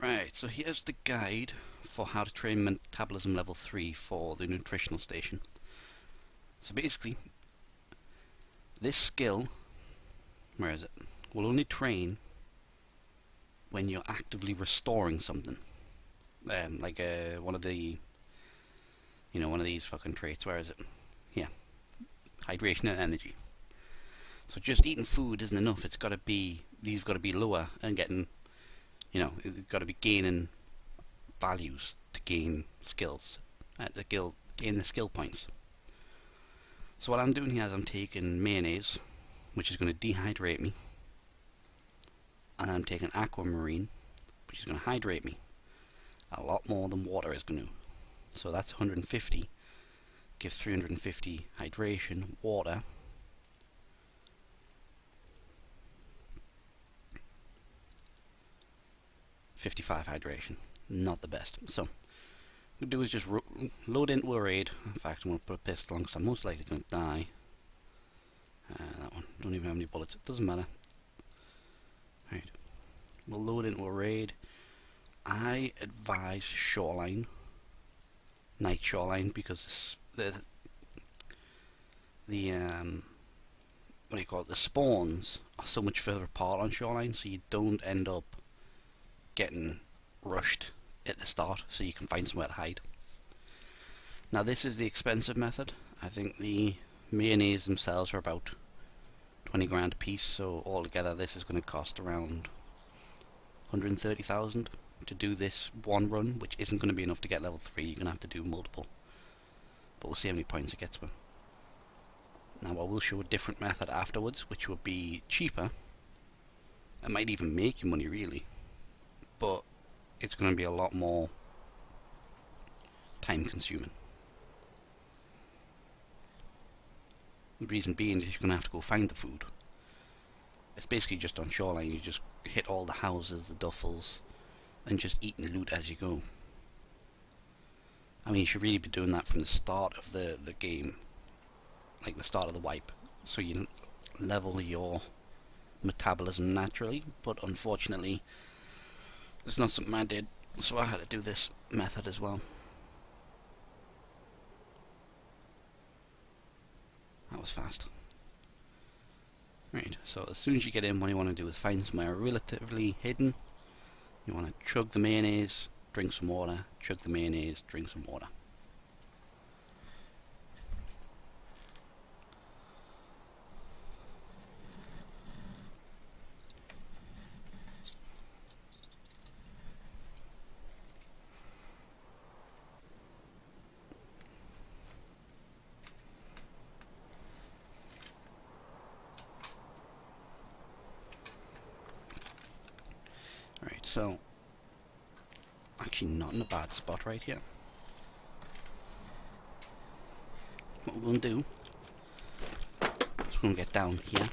Right, so here's the guide for how to train Metabolism level 3 for the nutritional station. So basically, this skill, where is it, will only train when you're actively restoring something. Like one of the, one of these fucking traits, where is it? Yeah, hydration and energy. So just eating food isn't enough, it's got to be, these got to be lower and getting, it's got to be gaining values to gain skills, gain the skill points. So what I'm doing here is I'm taking mayonnaise, which is going to dehydrate me, and I'm taking aquamarine, which is going to hydrate me a lot more than water is going to. So that's 150, gives 350 hydration, water. $55 hydration, not the best. So what we'll do is just load into a raid. In fact, I'm going to put a pistol on because I'm most likely going to die. That one, don't even have any bullets, it doesn't matter. Right, we'll load into a raid. I advise shoreline, night shoreline, because the what do you call it, the spawns are so much further apart on shoreline, so you don't end up getting rushed at the start, so you can find somewhere to hide. Now this is the expensive method. I think the mayonnaise themselves are about 20 grand a piece, so altogether this is going to cost around 130,000 to do this one run, which isn't going to be enough to get level 3. You're going to have to do multiple, but we'll see how many points it gets me. Now I will show a different method afterwards, which would be cheaper. It might even make you money really, but it's going to be a lot more time consuming. The reason being is you're going to have to go find the food. It's basically just on shoreline, you just hit all the houses, the duffels, and just eat and loot as you go. I mean, you should really be doing that from the start of the game, like the start of the wipe, so you level your metabolism naturally, but unfortunately it's not something I did, so I had to do this method as well. That was fast. Right, so as soon as you get in, what you want to do is find somewhere relatively hidden. You want to chug the mayonnaise, drink some water, chug the mayonnaise, drink some water. So, actually not in a bad spot right here. What we're going to do is we're going to get down here.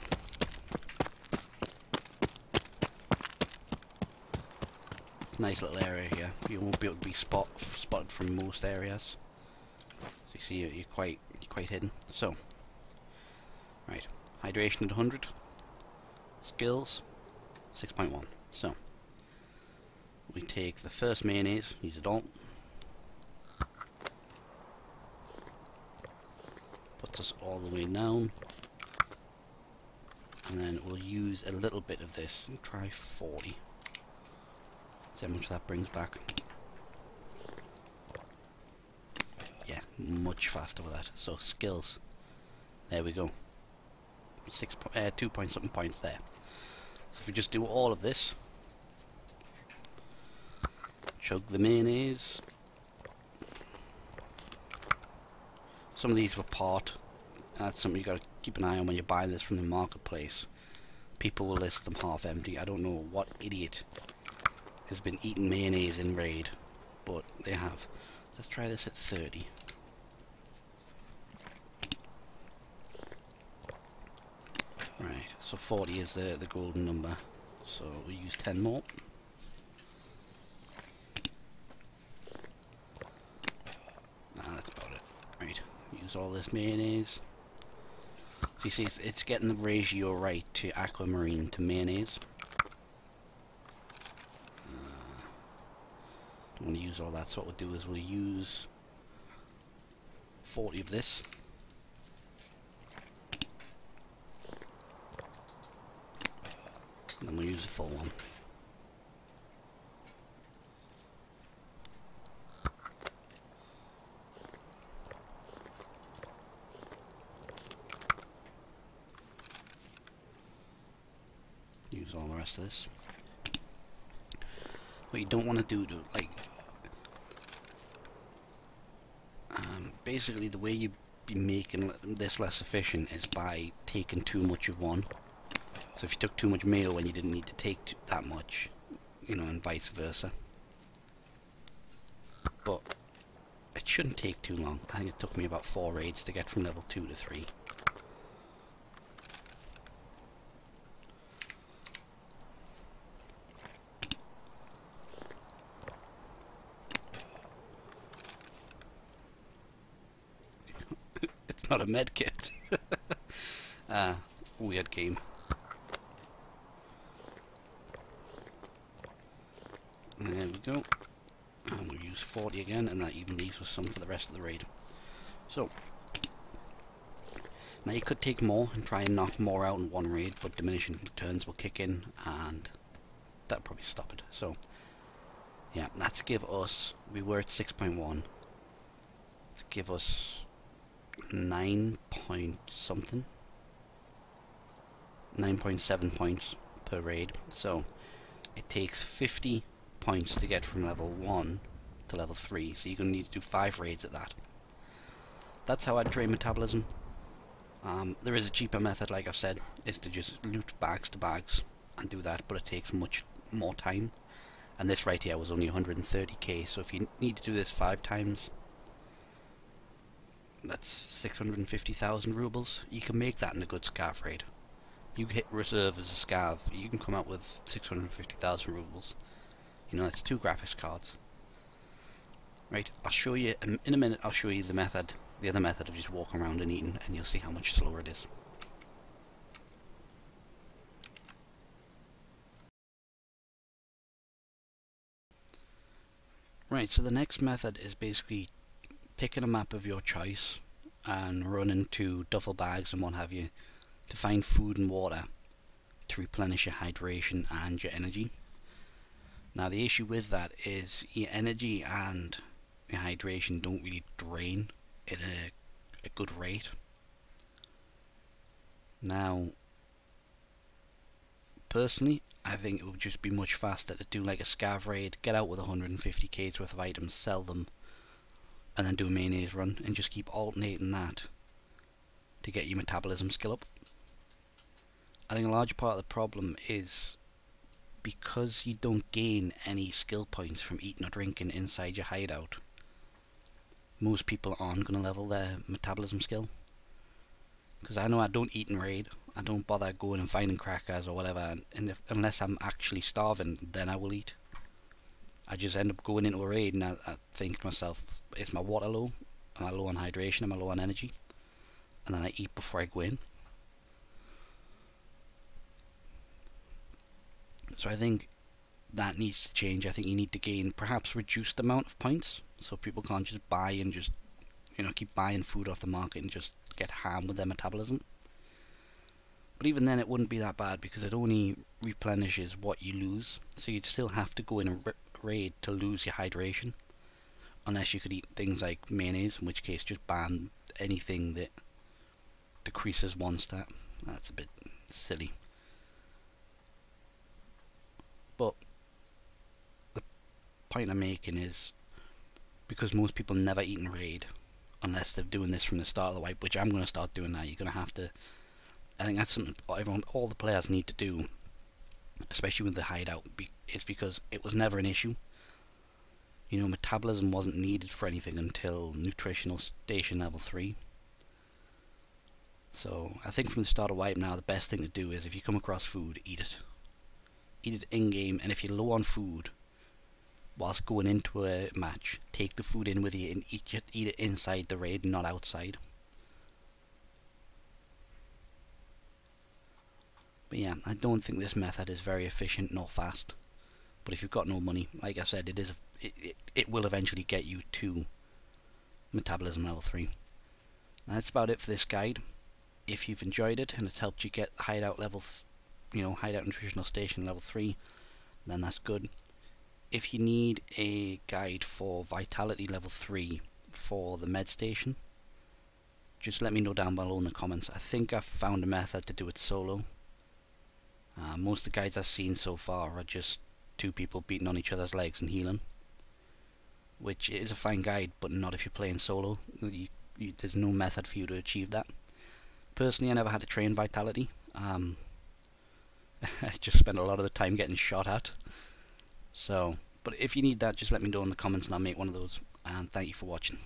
Nice little area here. You won't be able to be spotted from most areas. So you see you're quite hidden. So, right, hydration at 100, skills 6.1. So we take the first mayonnaise, use it all. Puts us all the way down. And then we'll use a little bit of this and try 40. See how much that brings back. Yeah, much faster with that. So skills. There we go. 2 point something points there. So if we just do all of this, chug the mayonnaise. Some of these were part. That's something you got to keep an eye on when you buy this from the marketplace. People will list them half empty. I don't know what idiot has been eating mayonnaise in raid, but they have. Let's try this at 30. Right, so 40 is the golden number. So we'll use 10 more. That's about it. Right, use all this mayonnaise. So you see, it's getting the ratio right to aquamarine to mayonnaise. don't want to use all that, so what we'll do is we'll use 40 of this. And then we'll use the full one. Use all the rest of this. What you don't want to do, basically the way you be making this less efficient is by taking too much of one. So if you took too much mayo when you didn't need to take that much, you know, and vice versa. But it shouldn't take too long. I think it took me about 4 raids to get from level 2 to 3. Not a med kit. Weird game. There we go. And we'll use 40 again, and that even leaves us some for the rest of the raid. So, now you could take more and try and knock more out in one raid, but diminishing returns will kick in, and that'll probably stop it. So, yeah, that's give us, we were at 6.1. Let's give us 9 point something, 9.7 points per raid. So it takes 50 points to get from level 1 to level 3, so you're going to need to do 5 raids at that. That's how I'd train metabolism. There is a cheaper method, like I've said, is to just loot bags to bags and do that, but it takes much more time, and this right here was only 130k, so if you need to do this 5 times, that's 650,000 rubles. You can make that in a good scav raid. You hit reserve as a scav, you can come out with 650,000 rubles. You know, that's 2 graphics cards. Right, I'll show you, in a minute I'll show you the method, the other method of just walking around and eating, and you'll see how much slower it is. Right, so the next method is basically picking a map of your choice and running to duffel bags and what have you to find food and water to replenish your hydration and your energy. Now the issue with that is your energy and your hydration don't really drain at a good rate. Now personally I think it would just be much faster to do like a scav raid, get out with 150k's worth of items, sell them, and then do a mayonnaise run, and just keep alternating that to get your metabolism skill up. I think a large part of the problem is because you don't gain any skill points from eating or drinking inside your hideout, most people aren't going to level their metabolism skill. Because I know I don't eat and raid, I don't bother going and finding crackers or whatever, and unless I'm actually starving, then I will eat. I just end up going into a raid and I think to myself, is my water low? Am I low on hydration? Am I low on energy? And then I eat before I go in. So I think that needs to change. I think you need to gain perhaps reduced amount of points, so people can't just buy and just, you know, keep buying food off the market and just get ham with their metabolism. But even then it wouldn't be that bad because it only replenishes what you lose, so you'd still have to go in a raid to lose your hydration, unless you could eat things like mayonnaise, in which case just ban anything that decreases 1 stat. That's a bit silly. But the point I'm making is, because most people never eat in raid unless they're doing this from the start of the wipe, which I'm going to start doing now. You're going to have to, I think that's something all the players need to do, especially with the hideout, is because it was never an issue. You know, metabolism wasn't needed for anything until nutritional station level 3. So I think from the start of wipe now, the best thing to do is if you come across food, eat it. Eat it in-game, and if you're low on food, whilst going into a match, take the food in with you and eat it inside the raid, not outside. But yeah, I don't think this method is very efficient nor fast, But if you've got no money, like I said, it will eventually get you to Metabolism level 3. And that's about it for this guide. If you've enjoyed it and it's helped you get Hideout level, Hideout Nutritional Station level 3, then that's good. If you need a guide for Vitality level 3 for the med station, just let me know down below in the comments. I think I've found a method to do it solo. Most of the guides I've seen so far are just two people beating on each other's legs and healing, which is a fine guide, but not if you're playing solo. There's no method for you to achieve that. Personally, I never had to train Vitality. I just spent a lot of the time getting shot at. So, but if you need that, just let me know in the comments and I'll make one of those. And thank you for watching.